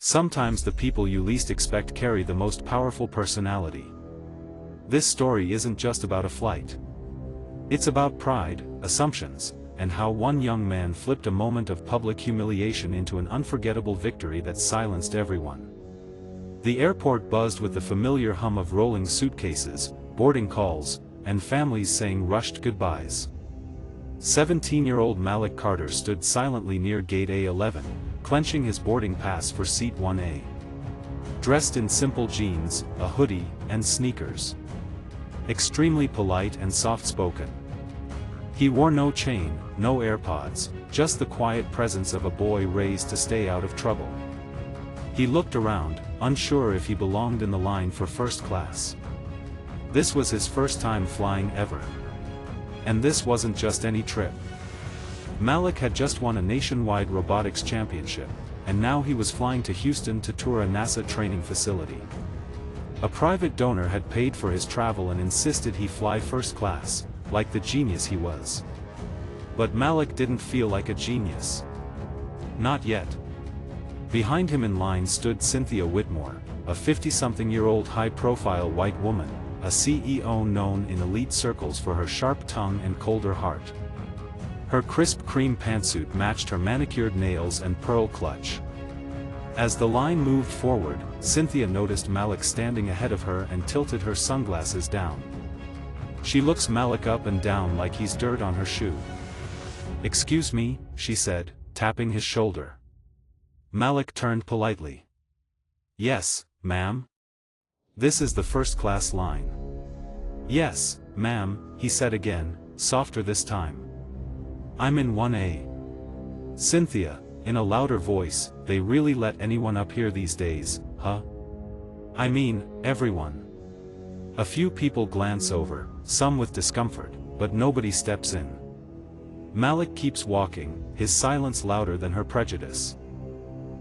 Sometimes the people you least expect carry the most powerful personality. This story isn't just about a flight. It's about pride, assumptions, and how one young man flipped a moment of public humiliation into an unforgettable victory that silenced everyone. The airport buzzed with the familiar hum of rolling suitcases, boarding calls, and families saying rushed goodbyes. 17-year-old Malik Carter stood silently near gate A11, clenching his boarding pass for seat 1A. Dressed in simple jeans, a hoodie, and sneakers. Extremely polite and soft-spoken. He wore no chain, no AirPods, just the quiet presence of a boy raised to stay out of trouble. He looked around, unsure if he belonged in the line for first class. This was his first time flying ever. And this wasn't just any trip. Malik had just won a nationwide robotics championship, and now he was flying to Houston to tour a NASA training facility. A private donor had paid for his travel and insisted he fly first class, like the genius he was. But Malik didn't feel like a genius. Not yet. Behind him in line stood Cynthia Whitmore, a 50-something-year-old high-profile white woman, a CEO known in elite circles for her sharp tongue and colder heart. Her crisp cream pantsuit matched her manicured nails and pearl clutch. As the line moved forward, Cynthia noticed Malik standing ahead of her and tilted her sunglasses down. She looks Malik up and down like he's dirt on her shoe. "Excuse me," she said, tapping his shoulder. Malik turned politely. "Yes, ma'am. This is the first-class line." "Yes, ma'am," he said again, softer this time. "I'm in 1A. "Cynthia," in a louder voice, "they really let anyone up here these days, huh? I mean, everyone." A few people glance over, some with discomfort, but nobody steps in. Malik keeps walking, his silence louder than her prejudice.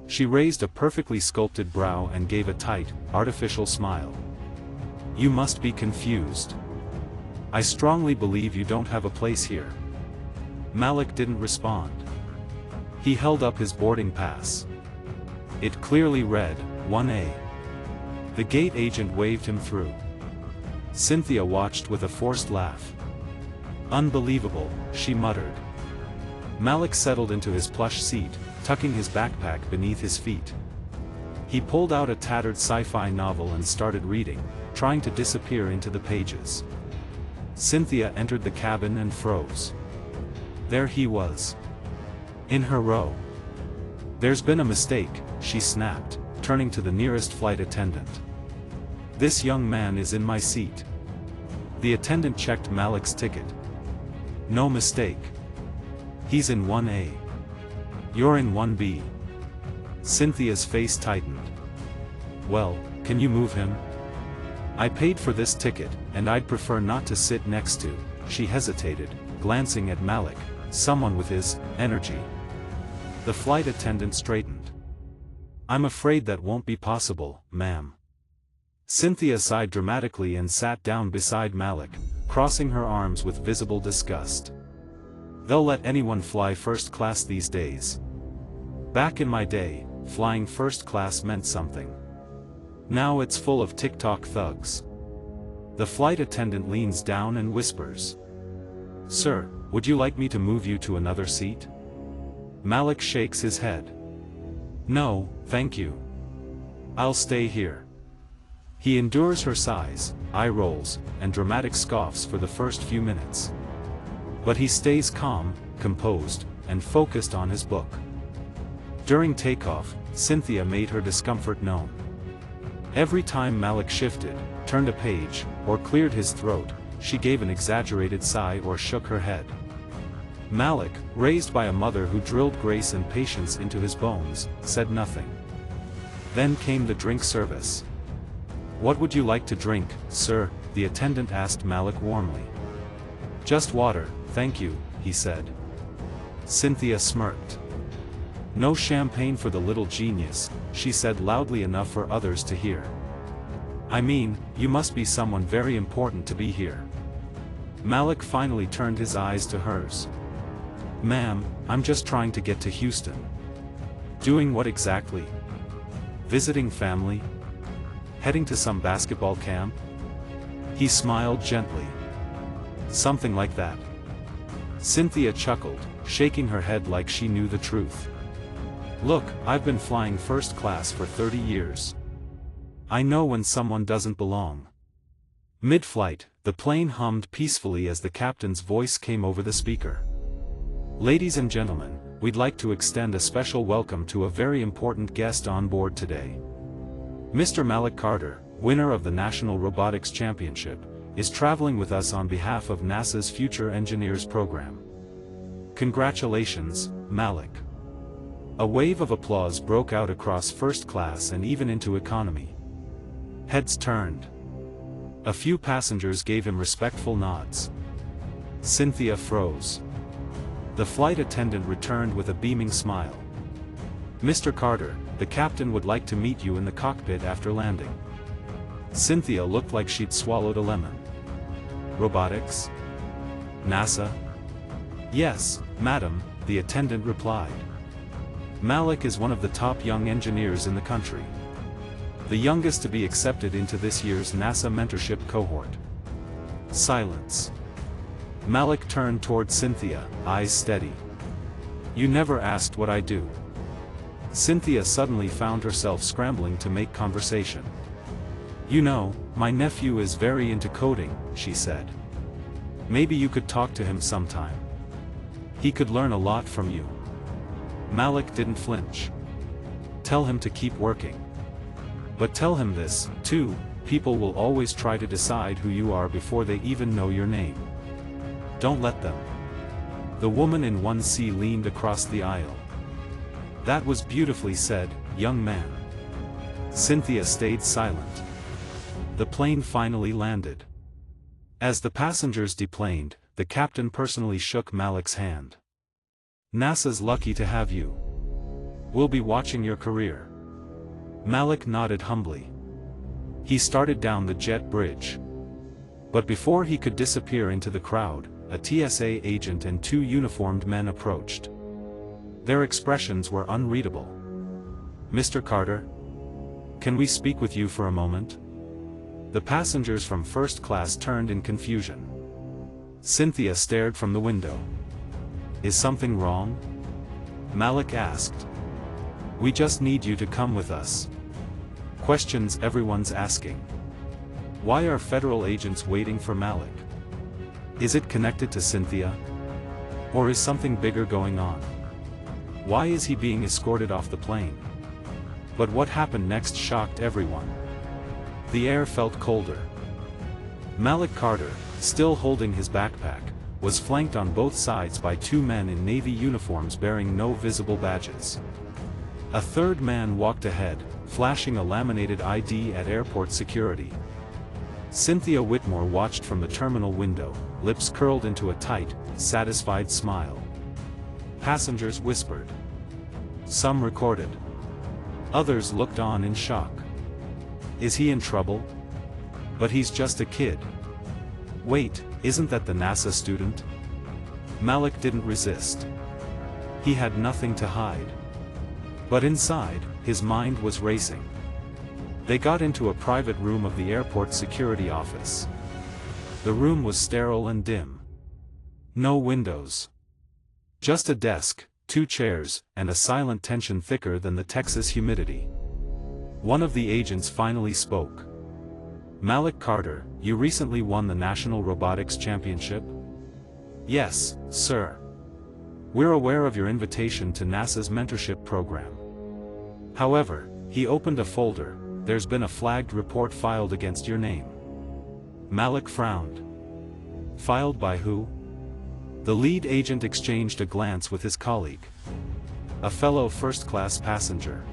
She raised a perfectly sculpted brow and gave a tight, artificial smile. "You must be confused. I strongly believe you don't have a place here." Malik didn't respond. He held up his boarding pass. It clearly read, 1A. The gate agent waved him through. Cynthia watched with a forced laugh. "Unbelievable," she muttered. Malik settled into his plush seat, tucking his backpack beneath his feet. He pulled out a tattered sci-fi novel and started reading, trying to disappear into the pages. Cynthia entered the cabin and froze. There he was. In her row. "There's been a mistake," she snapped, turning to the nearest flight attendant. "This young man is in my seat." The attendant checked Malik's ticket. "No mistake. He's in 1A. You're in 1B." Cynthia's face tightened. "Well, can you move him? I paid for this ticket, and I'd prefer not to sit next to," she hesitated, glancing at Malik, someone with his energy. The flight attendant straightened. "I'm afraid that won't be possible, ma'am." Cynthia sighed dramatically and sat down beside Malik, crossing her arms with visible disgust. "They'll let anyone fly first class these days. Back in my day, flying first class meant something. Now it's full of TikTok thugs." The flight attendant leans down and whispers, "Sir, would you like me to move you to another seat?" Malik shakes his head. "No, thank you. I'll stay here." He endures her sighs, eye rolls, and dramatic scoffs for the first few minutes. But he stays calm, composed, and focused on his book. During takeoff, Cynthia made her discomfort known. Every time Malik shifted, turned a page, or cleared his throat, she gave an exaggerated sigh or shook her head. Malik, raised by a mother who drilled grace and patience into his bones, said nothing. Then came the drink service. "What would you like to drink, sir?" the attendant asked Malik warmly. "Just water, thank you," he said. Cynthia smirked. "No champagne for the little genius," she said loudly enough for others to hear. "I mean, you must be someone very important to be here." Malik finally turned his eyes to hers. "Ma'am, I'm just trying to get to Houston." "Doing what exactly?" Visiting family? Heading to some basketball camp? He smiled gently. Something like that. Cynthia chuckled, shaking her head like she knew the truth. Look, I've been flying first class for 30 years. I know when someone doesn't belong. Mid-flight, the plane hummed peacefully as the captain's voice came over the speaker. Ladies and gentlemen, we'd like to extend a special welcome to a very important guest on board today. Mr. Malik Carter, winner of the National Robotics Championship, is traveling with us on behalf of NASA's Future Engineers program. Congratulations, Malik. A wave of applause broke out across first class and even into economy. Heads turned. A few passengers gave him respectful nods. Cynthia froze. The flight attendant returned with a beaming smile. Mr. Carter, the captain would like to meet you in the cockpit after landing. Cynthia looked like she'd swallowed a lemon. Robotics? NASA? Yes, madam, the attendant replied. Malik is one of the top young engineers in the country. The youngest to be accepted into this year's NASA mentorship cohort. Silence. Malik turned toward Cynthia, eyes steady. You never asked what I do. Cynthia suddenly found herself scrambling to make conversation. You know, my nephew is very into coding, she said. Maybe you could talk to him sometime. He could learn a lot from you. Malik didn't flinch. Tell him to keep working. But tell him this, too, people will always try to decide who you are before they even know your name. Don't let them. The woman in 1C leaned across the aisle. That was beautifully said, young man. Cynthia stayed silent. The plane finally landed. As the passengers deplaned, the captain personally shook Malik's hand. NASA's lucky to have you. We'll be watching your career. Malik nodded humbly. He started down the jet bridge. But before he could disappear into the crowd, a TSA agent and two uniformed men approached. Their expressions were unreadable. Mr. Carter? Can we speak with you for a moment? The passengers from first class turned in confusion. Cynthia stared from the window. Is something wrong? Malik asked. We just need you to come with us. Questions everyone's asking. Why are federal agents waiting for Malik? Is it connected to Cynthia? Or is something bigger going on? Why is he being escorted off the plane? But what happened next shocked everyone. The air felt colder. Malik Carter, still holding his backpack, was flanked on both sides by two men in Navy uniforms bearing no visible badges. A third man walked ahead, flashing a laminated ID at airport security. Cynthia Whitmore watched from the terminal window, lips curled into a tight, satisfied smile. Passengers whispered. Some recorded. Others looked on in shock. Is he in trouble? But he's just a kid. Wait, isn't that the NASA student? Malik didn't resist. He had nothing to hide. But inside, his mind was racing. They got into a private room of the airport security office. The room was sterile and dim. No windows. Just a desk, two chairs, and a silent tension thicker than the Texas humidity. One of the agents finally spoke. Malik Carter, you recently won the National Robotics Championship? Yes, sir. We're aware of your invitation to NASA's mentorship program. However, he opened a folder. There's been a flagged report filed against your name. Malik frowned. Filed by who? The lead agent exchanged a glance with his colleague. A fellow first-class passenger.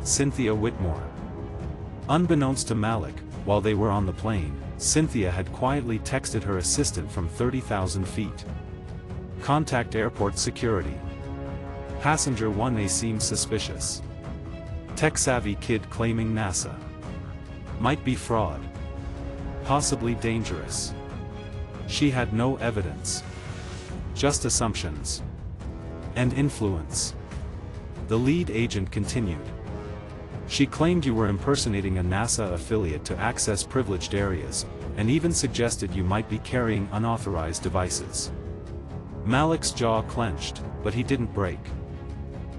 Cynthia Whitmore. Unbeknownst to Malik, while they were on the plane, Cynthia had quietly texted her assistant from 30,000 feet. Contact airport security. Passenger 1A seems suspicious. Tech-savvy kid claiming NASA. Might be fraud. Possibly dangerous. She had no evidence. Just assumptions. And influence. The lead agent continued. She claimed you were impersonating a NASA affiliate to access privileged areas, and even suggested you might be carrying unauthorized devices. Malik's jaw clenched, but he didn't break.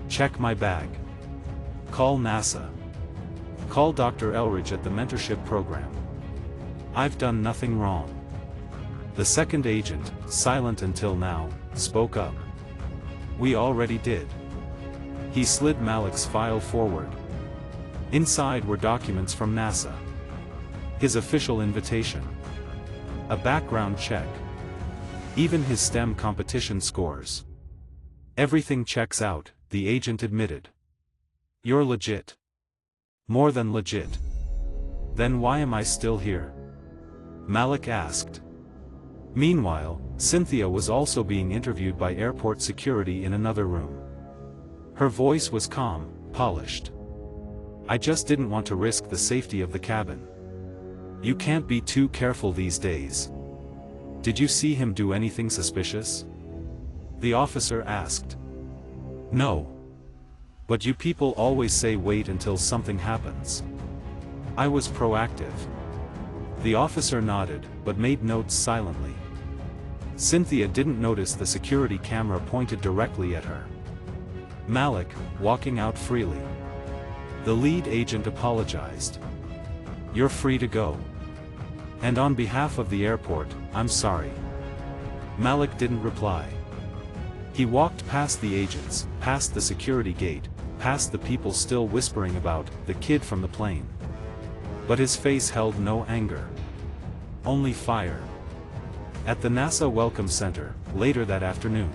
Check my bag. Call NASA. Call Dr. Elridge at the mentorship program. I've done nothing wrong. The second agent, silent until now, spoke up. We already did. He slid Malik's file forward. Inside were documents from NASA. His official invitation. A background check. Even his STEM competition scores. Everything checks out, the agent admitted. You're legit. More than legit. Then why am I still here? Malik asked. Meanwhile, Cynthia was also being interviewed by airport security in another room. Her voice was calm, polished. I just didn't want to risk the safety of the cabin. You can't be too careful these days. Did you see him do anything suspicious? The officer asked. No. But you people always say wait until something happens. I was proactive. The officer nodded, but made notes silently. Cynthia didn't notice the security camera pointed directly at her. Malik, walking out freely. The lead agent apologized. You're free to go. And on behalf of the airport, I'm sorry. Malik didn't reply. He walked past the agents, past the security gate, past the people still whispering about the kid from the plane. But his face held no anger. Only fire. At the NASA Welcome Center, later that afternoon,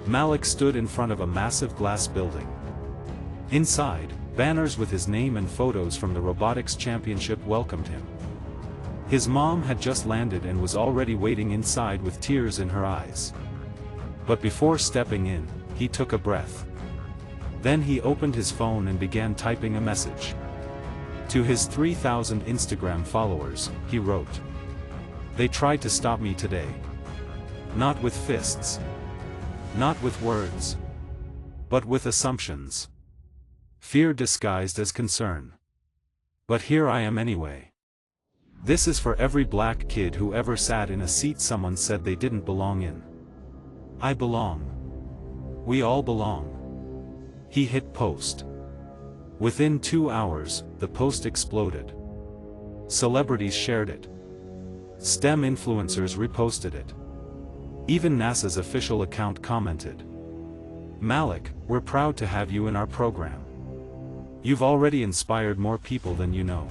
Malik stood in front of a massive glass building. Inside, banners with his name and photos from the robotics championship welcomed him. His mom had just landed and was already waiting inside with tears in her eyes. But before stepping in, he took a breath. Then he opened his phone and began typing a message. To his 3,000 Instagram followers, he wrote. They tried to stop me today. Not with fists. Not with words. But with assumptions. Fear disguised as concern. But here I am anyway. This is for every black kid who ever sat in a seat someone said they didn't belong in. I belong. We all belong. He hit post. Within 2 hours, the post exploded. Celebrities shared it. STEM influencers reposted it. Even NASA's official account commented. Malik, we're proud to have you in our program. You've already inspired more people than you know.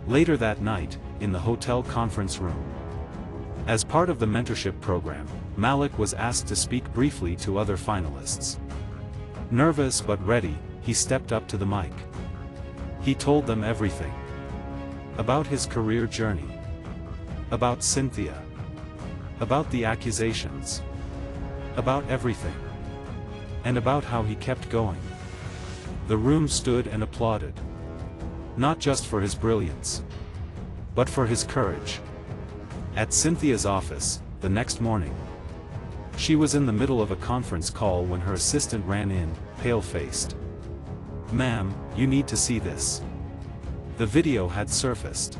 Later that night, in the hotel conference room. As part of the mentorship program, Malik was asked to speak briefly to other finalists. Nervous but ready, he stepped up to the mic. He told them everything. About his career journey. About Cynthia. About the accusations. About everything. And about how he kept going. The room stood and applauded. Not just for his brilliance, but for his courage. At Cynthia's office, the next morning, she was in the middle of a conference call when her assistant ran in, pale-faced. Ma'am, you need to see this. The video had surfaced.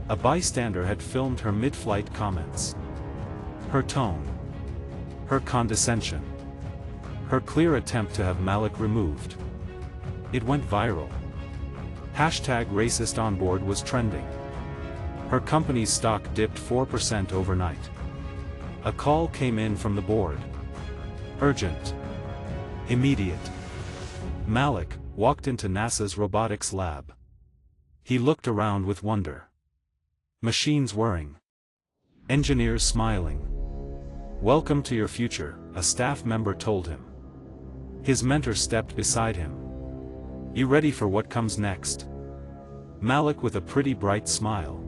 A bystander had filmed her mid-flight comments. Her tone. Her condescension. Her clear attempt to have Malik removed. It went viral. #RacistOnBoard was trending. Her company's stock dipped 4% overnight. A call came in from the board. Urgent. Immediate. Malik walked into NASA's robotics lab. He looked around with wonder. Machines whirring. Engineers smiling. Welcome to your future, a staff member told him. His mentor stepped beside him. You ready for what comes next? Malik with a pretty bright smile.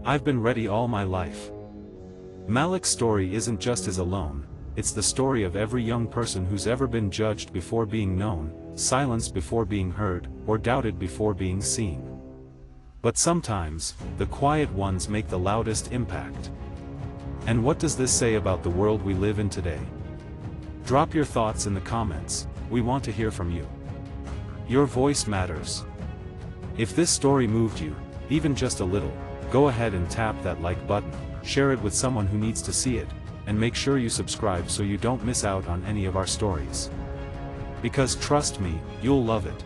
I've been ready all my life. Malik's story isn't just his alone, it's the story of every young person who's ever been judged before being known, silenced before being heard, or doubted before being seen. But sometimes, the quiet ones make the loudest impact. And what does this say about the world we live in today? Drop your thoughts in the comments, we want to hear from you. Your voice matters. If this story moved you, even just a little, go ahead and tap that like button, share it with someone who needs to see it, and make sure you subscribe so you don't miss out on any of our stories. Because trust me, you'll love it.